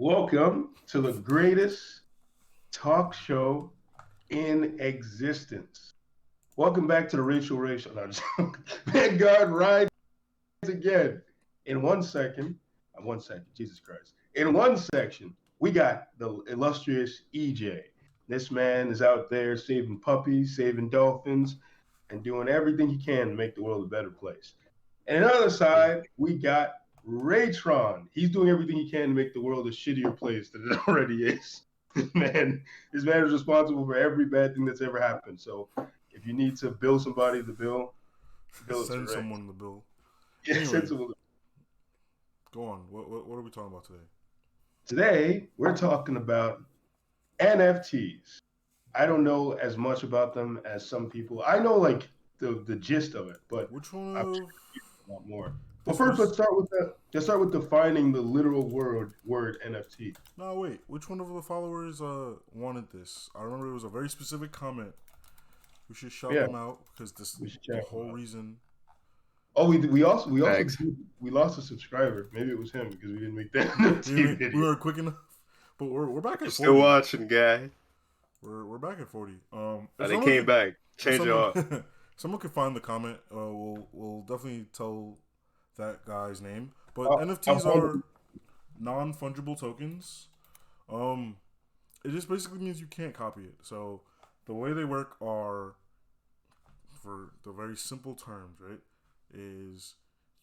Welcome to the greatest talk show in existence. Welcome back to the Racial Ratio. No, Vanguard rides again. In 1 second, Jesus Christ. In one section, we got the illustrious EJ. This man is out there saving puppies, saving dolphins, and doing everything he can to make the world a better place. And on the other side, we got Raytron. He's doing everything he can to make the world a shittier place than it already is. This man is responsible for every bad thing that's ever happened. So if you need to bill somebody the bill it to Send Ray. someone the bill. Yeah, Anyway, sensible. go on. What are we talking about today? Today, we're talking about NFTs. I don't know as much about them as some people. I know like the gist of it, but Which one I'm of a lot more. But this first, was? let's start with defining the literal word NFT. No, wait. Which one of the followers wanted this? I remember it was a very specific comment. We should shout Yeah, them out because this we should the check them whole out. reason. Oh, we also Thanks. we lost a subscriber. Maybe it was him because we didn't make that NFT We video. were quick enough, but we're back at 40. Still watching, guy. We're back at 40. They came back. Change it up. Someone could find the comment. We'll definitely tell that guy's name. But I'll NFTs find are non-fungible tokens. It just basically means you can't copy it. So the way they work are, for the very simple terms, right, is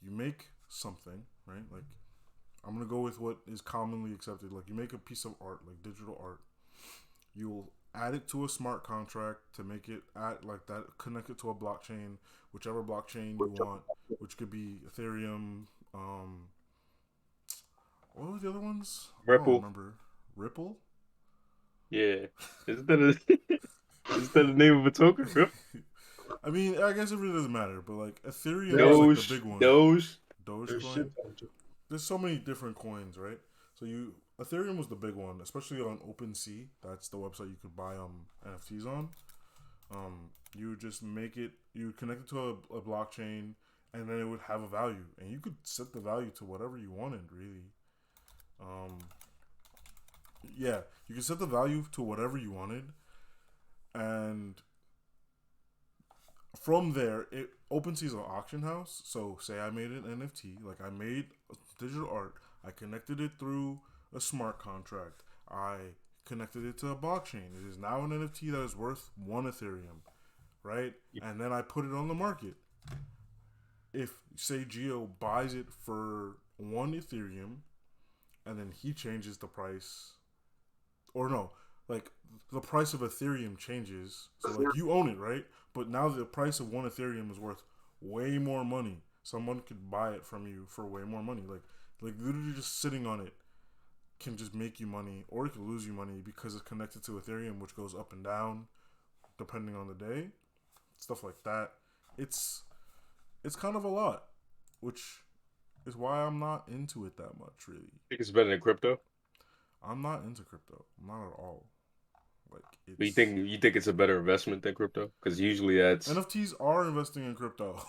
you make something, right? Like, I'm gonna go with what is commonly accepted. Like, you make a piece of art, like digital art. You'll add it to a smart contract to make it like that, connect it to a blockchain, whichever blockchain you want, which could be Ethereum. What were the other ones? I don't Ripple. remember. Ripple? Yeah. Is that the name of a token? Ripple. I mean, I guess it really doesn't matter, but like Ethereum is like Doge. the big one. Doge. There's shit. Dogecoin. There's so many different coins, right? So Ethereum was the big one, especially on OpenSea. That's the website you could buy NFTs on. You would just make it, you would connect it to a blockchain, and then it would have a value, and you could set the value to whatever you wanted, really. Yeah, you could set the value to whatever you wanted, and from there, OpenSea is an auction house. So, say I made an NFT, like I made digital art, I connected it through a smart contract, I connected it to a blockchain. It is now an NFT that is worth 1 Ethereum, right? And then I put it on the market. If, say, Geo buys it for 1 Ethereum, and then he changes the price, or no, like the price of Ethereum changes. So like you own it, right? But now the price of 1 Ethereum is worth way more money. Someone could buy it from you for way more money. Like literally just sitting on it can just make you money, or it could lose you money because it's connected to Ethereum, which goes up and down depending on the day. Stuff like that. It's kind of a lot, which is why I'm not into it that much, really. Think it's better than crypto? I'm not into crypto. Not at all. Like, But you think it's a better investment than crypto? Because usually that's. NFTs are investing in crypto.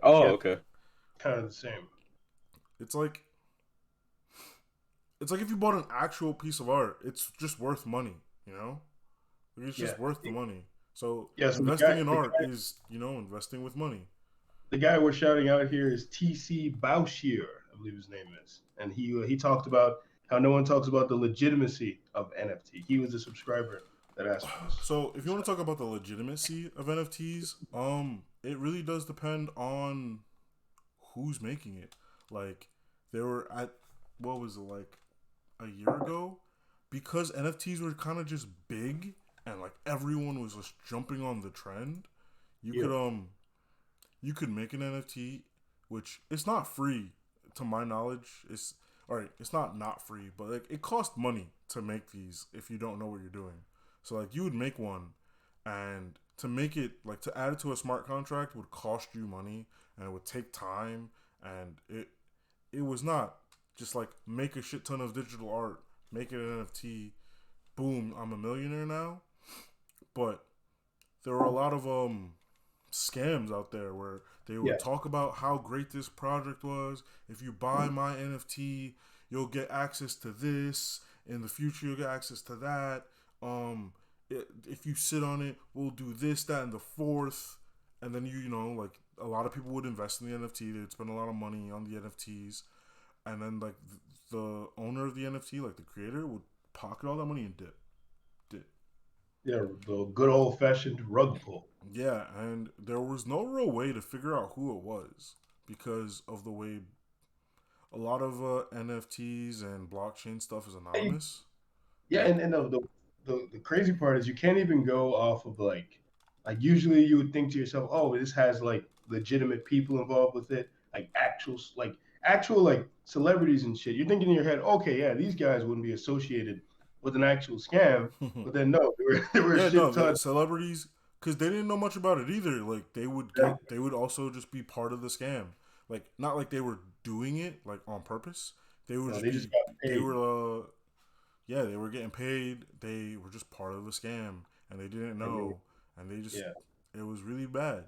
Oh, Yeah. okay. Kind of the same. It's like if you bought an actual piece of art, it's just worth money, you know? It's just worth the money. So investing in art is, investing with money. The guy we're shouting out here is TC Bauschier, I believe his name is, and he talked about how no one talks about the legitimacy of NFT. He was a subscriber that asked for this. So if you want to talk about the legitimacy of NFTs, it really does depend on who's making it. Like, they were at, what was it, like a year ago? Because NFTs were kind of just big and like everyone was just jumping on the trend, you could make an NFT, which it's not free to my knowledge. It's not free, but like it costs money to make these if you don't know what you're doing. So like you would make one, and to make it, like to add it to a smart contract would cost you money, and it would take time, and it was not just like make a shit ton of digital art, make it an NFT, boom, I'm a millionaire now. But there were a lot of scams out there where they would talk about how great this project was. If you buy my NFT, you'll get access to this. In the future, you'll get access to that. If you sit on it, we'll do this, that, and the fourth. And then you know, like a lot of people would invest in the NFT. They'd spend a lot of money on the NFTs, and then like the owner of the NFT, like the creator, would pocket all that money and dip. Yeah, the good old fashioned rug pull. Yeah, and there was no real way to figure out who it was because of the way a lot of NFTs and blockchain stuff is anonymous. Yeah, Like, and the crazy part is you can't even go off of like usually you would think to yourself, oh, this has like legitimate people involved with it, like actual like celebrities and shit. You're thinking in your head, okay, yeah, these guys wouldn't be associated with an actual scam, but then no, there were a yeah, no, shit the ton. celebrities, because they didn't know much about it either. Like, they would also just be part of the scam. Like, not like they were doing it like on purpose. They would No, just they just be, got they paid. were, yeah, they were getting paid. They were just part of the scam, and they didn't And they, know, and they just, yeah, it was really bad.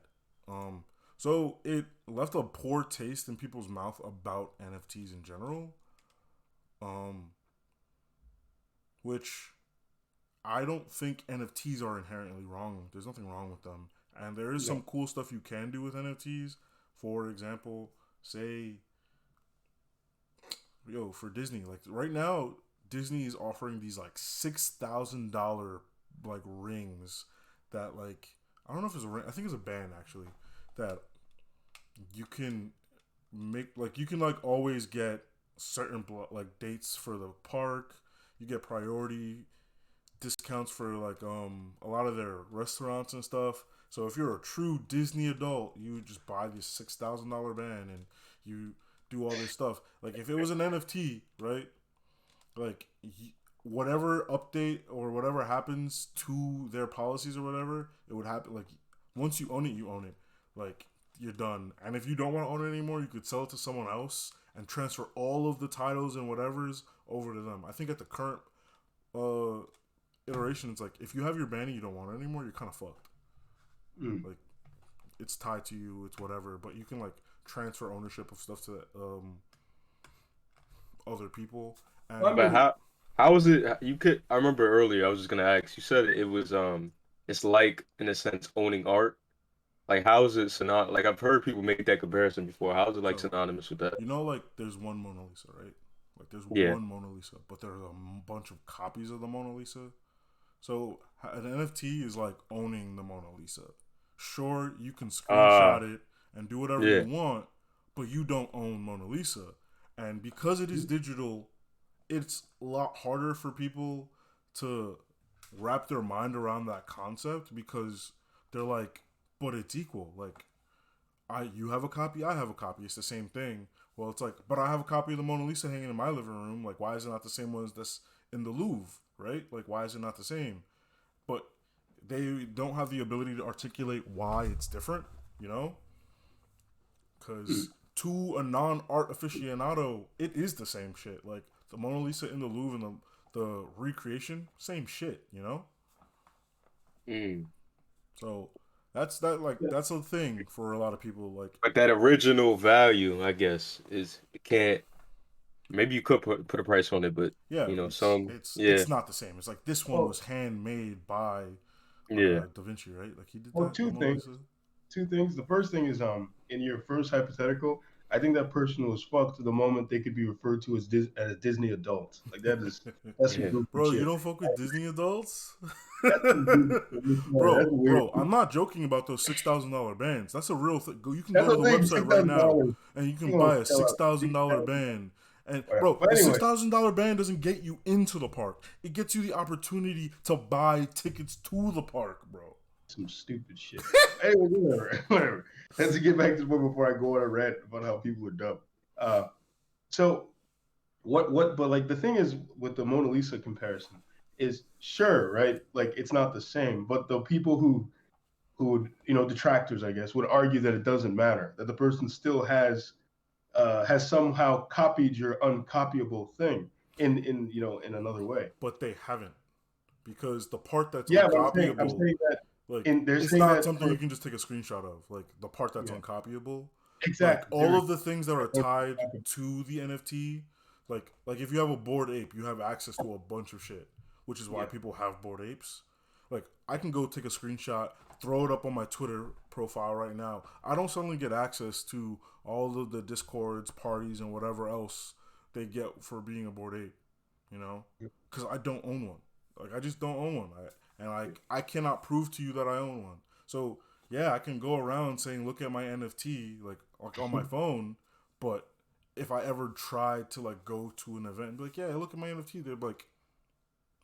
Um, so it left a poor taste in people's mouth about NFTs in general. Um, which I don't think NFTs are inherently wrong. There's nothing wrong with them. And there is no, some cool stuff you can do with NFTs. For example, say, for Disney, like right now, Disney is offering these like $6,000 like rings that like I don't know if it's a ring. I think it's a band actually that you can make like you can like always get certain like dates for the park. You get priority discounts for like a lot of their restaurants and stuff. So if you're a true Disney adult, you just buy this $6,000 band and you do all this stuff. Like if it was an NFT, right? Like whatever update or whatever happens to their policies or whatever, it would happen. Like once you own it, you own it. Like you're done. And if you don't want to own it anymore, you could sell it to someone else and transfer all of the titles and whatever's over to them. I think at the current uh iteration, it's like if you have your band and you don't want it anymore, you're kind of fucked. mm. Like it's tied to you, it's whatever, but you can like transfer ownership of stuff to other people. I And But mean, how was it? You could. I remember earlier. I was just gonna ask. You said it was it's like in a sense owning art. Like how is it synonymous? Like I've heard people make that comparison before. How is it like so synonymous with that? like there's one Mona Lisa, right? Like there's Yeah. one Mona Lisa, but there's a bunch of copies of the Mona Lisa. So an NFT is like owning the Mona Lisa. Sure, you can Uh. screenshot it and do whatever you Yeah. want, but you don't own Mona Lisa. And because it is digital, it's a lot harder for people to wrap their mind around that concept because they're like, but it's equal. Like you have a copy, I have a copy. It's the same thing. Well, it's like, but I have a copy of the Mona Lisa hanging in my living room. Like, why is it not the same one as this in the Louvre? Right? Like, why is it not the same? But they don't have the ability to articulate why it's different. You know, because to a non-art aficionado, it is the same shit. Like the Mona Lisa in the Louvre and the recreation, same shit. You know, Mm. so that's a thing for a lot of people. Like, But that original value, I guess, is it can't. Maybe you could put a price on it, but yeah, you know, it's some. it's Yeah. it's not the same. It's like this one well, was handmade by Yeah. Da Vinci, right? Like he did well, that, the two Mona things. Lisa. Two things. The first thing is in your first hypothetical, I think that person was fucked to the moment they could be referred to as Disney adults. Like that's some Yeah. goofy Bro, you shit. don't fuck with Disney adults? That's some goofy shit. That's weird. bro, I'm not joking about those $6,000 bands. That's a real thing. You can That's go to what the I'm saying. website Six right thousand now dollars. and you can You gonna buy a sell six out thousand six dollar thousand, band. And whatever. bro, But the anyway, $6,000 band doesn't get you into the park. It gets you the opportunity to buy tickets to the park, bro. some stupid shit. Anyway, whatever. Whatever. Let's get back to the point before I go on a rant about how people are dumb. Uh, so what? But like the thing is with the Mona Lisa comparison is sure, right? Like it's not the same, but the people who would, detractors, I guess, would argue that it doesn't matter, that the person still has somehow copied your uncopyable thing in another way. But they haven't. Because the part that's Yeah, but I'm uncopyable, saying that like in they're it's saying not that something for you can just take a screenshot of. Like the part that's yeah, uncopyable, like exactly. all of the things that are tied to the NFT, like if you have a Bored Ape, you have access to a bunch of shit, which is why people have Bored Apes. Like I can go take a screenshot, throw it up on my Twitter profile right now. I don't suddenly get access to all of the Discords, parties, and whatever else they get for being a Bored Ape, you know, because I don't own one. Like I just don't own one, I cannot prove to you that I own one. So yeah, I can go around saying, "Look at my NFT," like on my phone, but if I ever tried to like go to an event and be like, "Yeah, look at my NFT," they'd be like,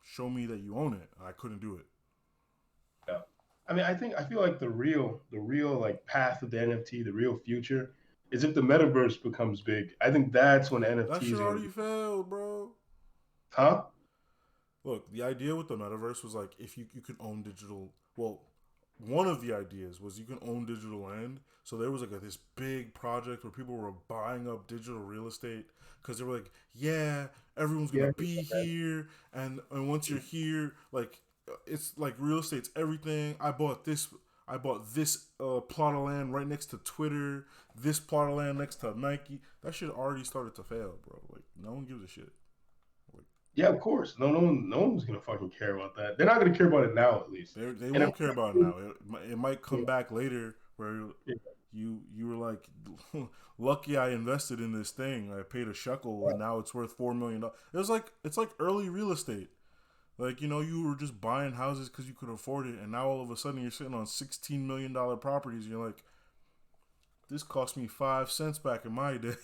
"Show me that you own it." And I couldn't do it. Yeah. I mean, I feel like the real like path of the NFT, the real future, is if the metaverse becomes big. I think that's when That NFTs shit are gonna already be. failed, bro. Huh? Look, the idea with the metaverse was like if you could own digital. Well, one of the ideas was you can own digital land. So there was like this big project where people were buying up digital real estate because they were like, yeah, everyone's gonna Yeah. be here, and once you're here, like it's like real estate's everything. I bought this. Plot of land right next to Twitter. This plot of land next to Nike. That shit already started to fail, bro. Like no one gives a shit. Yeah, of course. No one's gonna fucking care about that. They're not gonna care about it now, at least. They And won't care about it now. It might come yeah, back later where yeah, you were like, lucky I invested in this thing. I paid a shekel and now it's worth $4 million. It's like early real estate. Like you were just buying houses because you could afford it, and now all of a sudden you're sitting on $16 million properties. And you're like, this cost me 5 cents back in my day.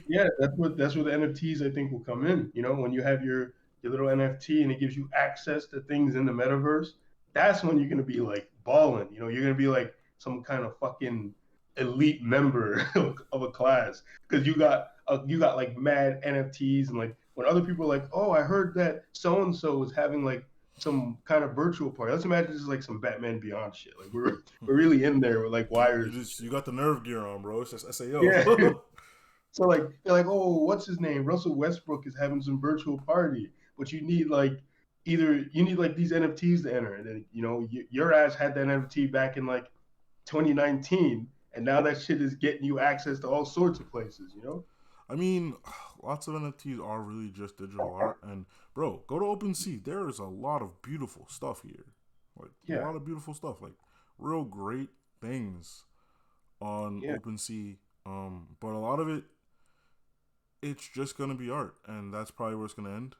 yeah. That's where the NFTs I think will come in. When you have your little NFT and it gives you access to things in the metaverse, that's when you're gonna be like balling. You're gonna be like some kind of fucking elite member of a class because you got like mad NFTs and like when other people are like, oh, I heard that so and so was having like some kind of virtual party. Let's imagine this is like some Batman Beyond shit. Like we're really in there with like wires. You got the nerve gear on, bro. It's just SAO. Yeah. So like they're like, oh, what's his name? Russell Westbrook is having some virtual party, but you need like these NFTs to enter, and then your ass had that NFT back in like 2019, and now that shit is getting you access to all sorts of places. I mean, lots of NFTs are really just digital art, and bro, go to OpenSea. There is a lot of beautiful stuff here, like a Yeah, lot of beautiful stuff, like real great things on yeah, OpenSea. But a lot of it's just gonna be art, and that's probably where it's gonna end.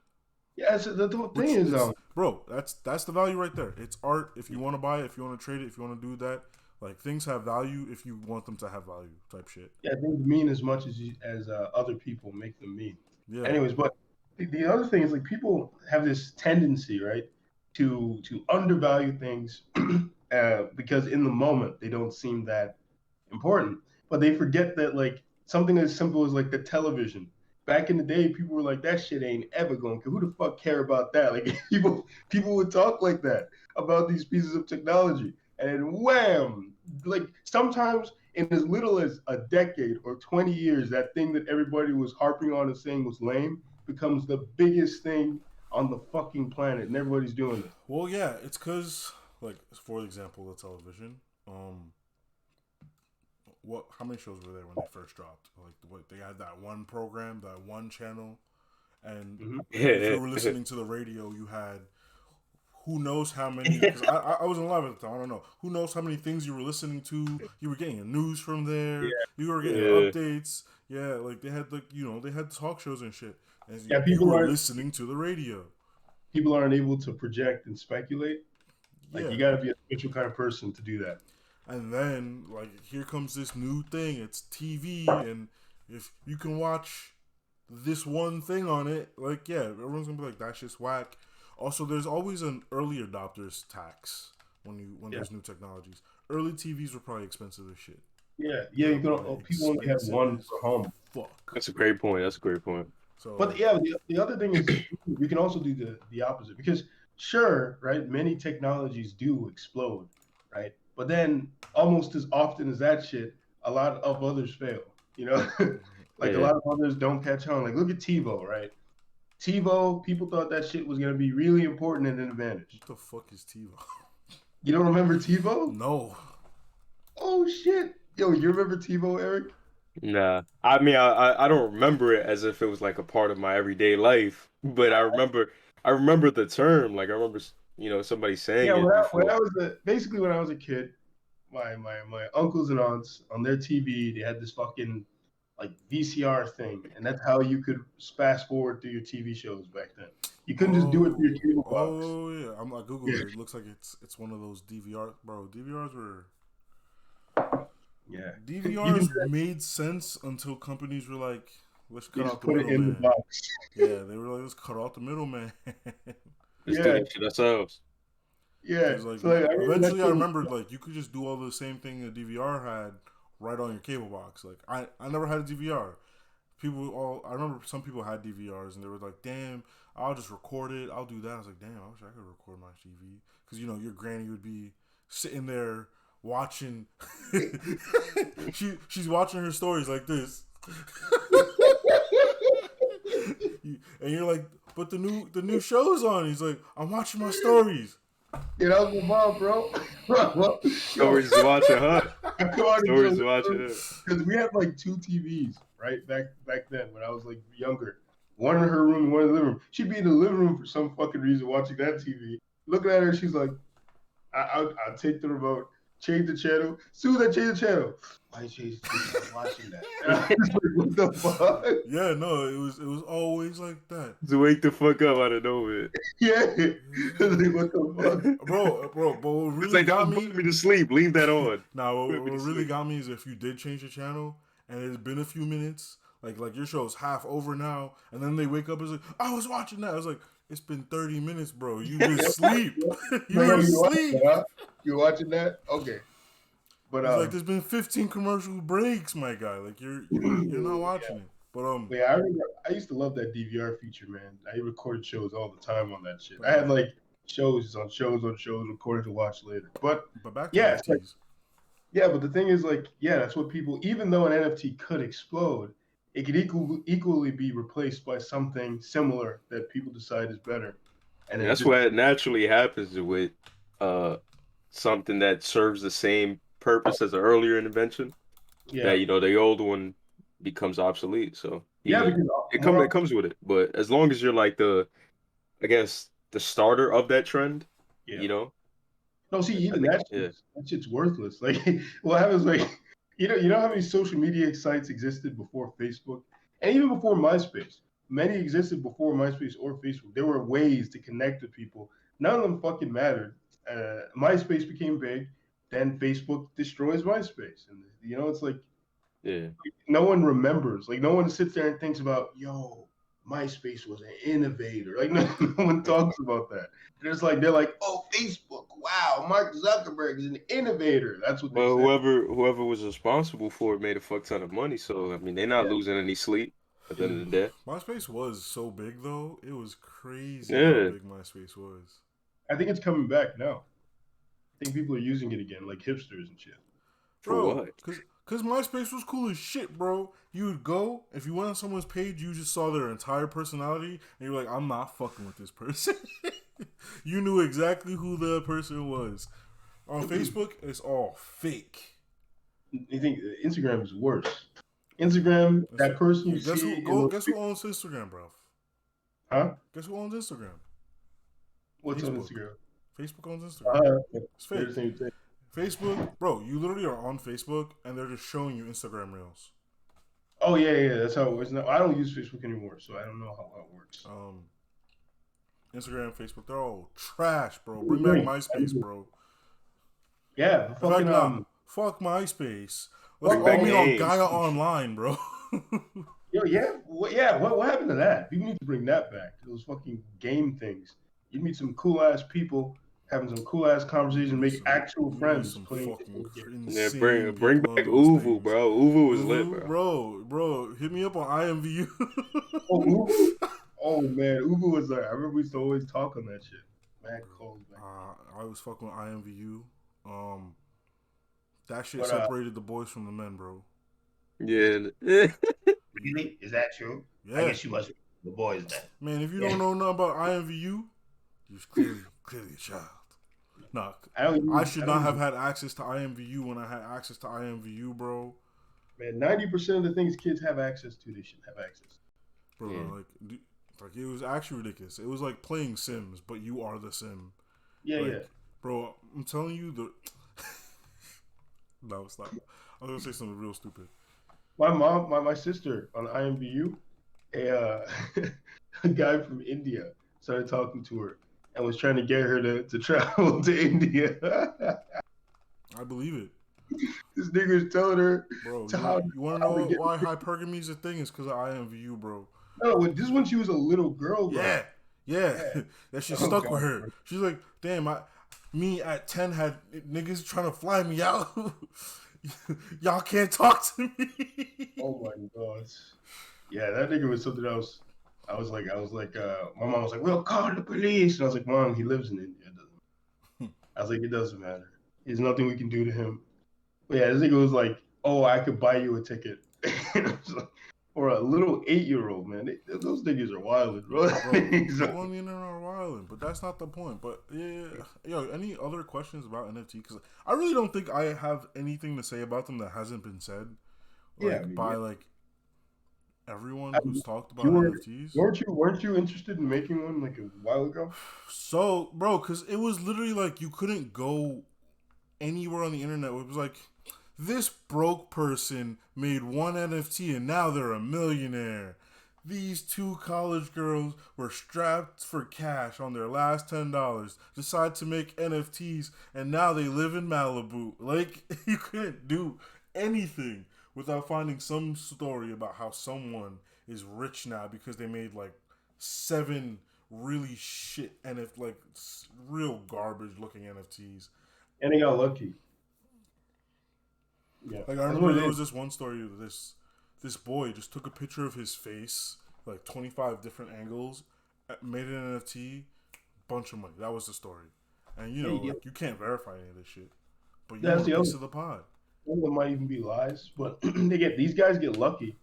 yeah. So the thing Which is, it's bro, that's the value right there. It's art. If you want to buy it, if you want to trade it, if you want to do that, like things have value if you want them to have value, type shit. yeah, things mean as much as other people make them mean. Yeah. Anyways, but the other thing is like people have this tendency, right, to undervalue things because in the moment they don't seem that important, but they forget that like something as simple as like the television. Back in the day, people were like, "That shit ain't ever going. Who the fuck care about that?" Like people would talk like that about these pieces of technology, and then wham! Like sometimes in as little as a decade or 20 years, that thing that everybody was harping on and saying was lame becomes the biggest thing on the fucking planet, and everybody's doing it. Well, yeah, it's because like for example, the television. How many shows were there when they first dropped? Like what they had that one program, that one channel, and if you were listening to the radio, you had who knows how many. Because I wasn't alive at the time. I don't know. Who knows how many things you were listening to? You were getting news from there. You were getting updates. Yeah, like they had they had talk shows and shit. And Yeah, you were listening to the radio. people aren't able to project and speculate. Like Yeah. you got to be a special kind of person to do that. And then, like, here comes this new thing. It's TV, and if you can watch this one thing on it, like, yeah, everyone's gonna be like, "That's just whack." Also, there's always an early adopters tax when there's new technologies. Early TVs were probably expensive as shit. Yeah, you can. People only have one for home. Fuck. That's a great point. So, But yeah, the other thing is we can also do the opposite because sure, right? Many technologies do explode, right? But then almost as often as that shit, a lot of others fail. Like a lot of others don't catch on. Like look at TiVo, right? TiVo, people thought that shit was gonna be really important and an advantage. what the fuck is TiVo? You don't remember TiVo? No. Oh shit! Yo, you remember TiVo, Eric? Nah, I mean, I don't remember it as if it was like a part of my everyday life, but I remember the term. Like I remember, somebody saying Yeah, it when before. I was basically when I was a kid, my uncles and aunts on their TV, they had this fucking like VCR thing, and that's how you could fast forward through your TV shows back then. You couldn't just do it through your cable box. Yeah. I'm like Yeah, Googled it. It looks like it's one of those DVR, bro. yeah. You can DVRs made sense until companies were like, let's they cut just out the put it in the middleman. box. Yeah, they were like, let's cut out the middleman. Let's do Yeah, that shit ourselves. yeah. Because like So like, I remember that eventually I shit. remembered like you could just do all the same thing a DVR had right on your cable box. Like I never had a DVR. I remember some people had DVRs and they were like, damn, I'll just record it. I'll do that. I was like, damn, I wish I could record my TV. Because your granny would be sitting there watching. She's watching her stories like this. And you're like, but the new show's on. He's like, I'm watching my stories. Yeah, that was my mom, bro. Well, yo, Stories to watch it, huh? I come out into the Stories to living watch room it. because we had like two TVs, right? Back then when I was like younger. One in her room, one in the living room. She'd be in the living room for some fucking reason watching that TV. Looking at her, she's like, I'll take the remote, change the channel. As soon as I change the channel, why change the channel? I was watching that. And I was like, what the fuck? Yeah, no, it was always like that. To wake the fuck up out of nowhere. Yeah. Like, what the fuck? But what It's really like, got don't me put me to sleep. Leave that on. Now, Put me what to really sleep. got me is if you did change the channel and it's been a few minutes, like your show's half over now, and then they wake up and it's like, I was watching that. I was like, it's been 30 minutes, bro. You been asleep. You No, been you watching asleep. that? Huh? You watching that? Okay. But It's like there's been 15 commercial breaks, my guy. Like you're not watching it. But yeah, I remember I used to love that DVR feature, man. I recorded shows all the time on that shit. I yeah. had like shows recorded to watch later. But But back to yeah, it's like NFTs. yeah, but the thing is like, yeah, that's what people even though an NFT could explode, it could equally be replaced by something similar that people decide is better. And And then that's just what naturally happens with uh something that serves the same purpose as an earlier invention. That yeah. the old one becomes obsolete. So Yeah, he because it comes with it. But as long as you're like I guess the starter of that trend, yeah. you know, No, see, I even think yeah. that shit's worthless. Like, what happens? Like, you know how many social media sites existed before Facebook, and even before MySpace. Many existed before MySpace or Facebook. There were ways to connect with people. None of them fucking mattered. MySpace became big, then Facebook destroys MySpace, and it's like Yeah. no one remembers. Like, no one sits there and thinks about, yo, MySpace was an innovator. Like, no one talks about that. They're like, oh, Facebook, wow, Mark Zuckerberg is an innovator. That's what they Well, say. whoever was responsible for it made a fuck ton of money. So I mean, they're not Yeah, losing any sleep at the end of the day. MySpace was so big though. It was crazy how Yeah. big MySpace was. I think it's coming back now. I think people are using it again, like hipsters and shit. For Bro, what? cause MySpace was cool as shit, bro. You would go, if you went on someone's page, you just saw their entire personality, and you're like, I'm not fucking with this person. You knew exactly who the person was. On Facebook, it's all fake. I think Instagram is worse. Instagram, that person you Guess see who in those, guess who owns Instagram, bro? huh? Guess who owns Instagram? What's on Facebook. Instagram? Facebook owns Instagram. It's They're fake. the same thing. Facebook, bro, you literally are on Facebook and they're just showing you Instagram reels. Oh yeah, that's how it works. Now I don't use Facebook anymore, so I don't know how it works. Instagram, Facebook, they're all trash, bro. Bring back MySpace, bro. Yeah, In fact, fucking fuck MySpace. Let's fuck all back meet on games. Gaia Online, bro. yo, what happened to that? People need to bring that back. Those fucking game things. You meet some cool ass people, having some cool ass conversations, make actual friends Some playing fucking games. Yeah, insane bring people on back those Uvu, things. bro. Uvu was lit, Uvu, bro. bro, hit me up on IMVU. Oh, Ubu? Oh man, Ubu was like, I remember we used to always talk on that shit. Mad clothes back I was fucking with IMVU. That shit But separated the boys from the men, bro. Yeah. really? Is that true? I Yeah, guess you must be the boys then. man. If you Yeah. don't know nothing about IMVU, you're clearly a child. Nah, I I should not have had access to IMVU when I had access to IMVU, bro. Man, 90% of the things kids have access to, they should have access. Bro, like it was actually ridiculous. It was like playing Sims, but you are the Sim. Yeah, like, yeah. Bro, I'm telling you no, stop. I was gonna say something real stupid. My sister on IMVU, a guy from India started talking to her and was trying to get her to travel to India. I believe it. This nigga was telling her, bro. to You want to know why hypergamy is a thing? It's because of IMVU, bro. No, this is when she was a little girl. Yeah. That shit stuck with her. Bro. She's like, damn, me at 10 had niggas trying to fly me out. Y'all can't talk to me. Oh my god. Yeah, that nigga was something else. I was like, my mom was like, we'll call the police. And I was like, Mom, he lives in India. It doesn't. I was like, it doesn't matter. There's nothing we can do to him. But yeah, this nigga was like, oh, I could buy you a ticket. Or a little 8-year-old, man. Those niggas are wild, bro. People on the internet are wild, but that's not the point. But yeah, yo, any other questions about NFT? Because I really don't think I have anything to say about them that hasn't been said, like everyone who's talked about NFTs. Weren't you interested in making one like a while ago? So, bro, because it was literally like you couldn't go anywhere on the internet. It was like, this broke person made one NFT and now they're a millionaire. These two college girls were strapped for cash on their last $10, decide to make NFTs, and now they live in Malibu. Like, you couldn't do anything without finding some story about how someone is rich now because they made like 7 really shit like real garbage looking NFTs. And they got lucky. Yeah. Like I remember there was this one story of this boy just took a picture of his face, like 25 different angles, made an NFT, bunch of money. That was the story. And you know, like, you can't verify any of this shit. But you want a piece of the pod. Some of them might even be lies, but these guys get lucky.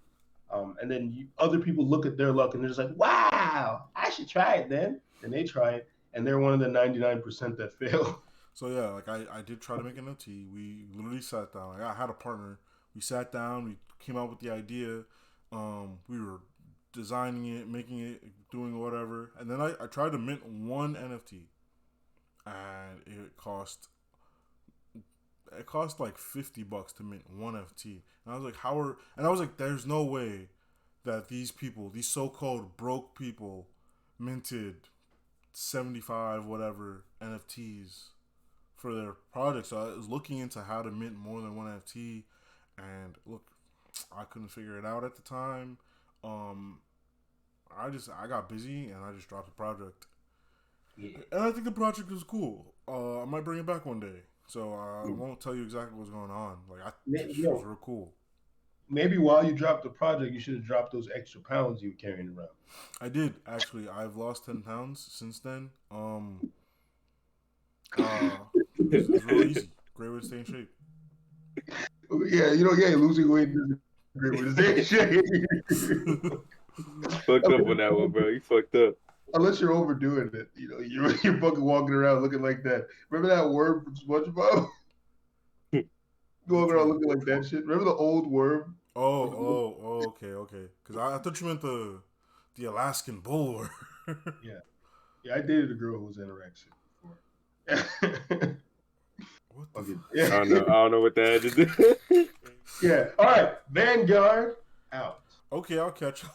And then other people look at their luck and they're just like, wow, I should try it then. And they try it, and they're one of the 99% that fail. So yeah, like I did try to make an NFT. We literally sat down. Like, I had a partner. We sat down. We came out with the idea. We were designing it, making it, doing whatever. And then I tried to mint one NFT, and it cost like $50 to mint one NFT. And I was like, there's no way that these people, these so-called broke people, minted 75 whatever NFTs for their project. So I was looking into how to mint more than one NFT, and look, I couldn't figure it out at the time. I got busy and I just dropped the project. Yeah. And I think the project was cool. I might bring it back one day. So I won't tell you exactly what's going on. Like it was real cool. Maybe while you dropped the project, you should have dropped those extra pounds you were carrying around. I did actually. I've lost 10 pounds since then. It's real easy. Great way to stay in shape. Yeah, losing weight is a great way to stay in shape. Fucked up on that one, bro. You fucked up. Unless you're overdoing it, you're fucking walking around looking like that. Remember that worm from SpongeBob? Going around looking like that shit. Remember the old worm? Oh, okay. Because I thought you meant the Alaskan bull worm. Yeah, I dated a girl who was anorexic before. What the I don't know what that is. Yeah. All right. Vanguard out. Okay, I'll catch you.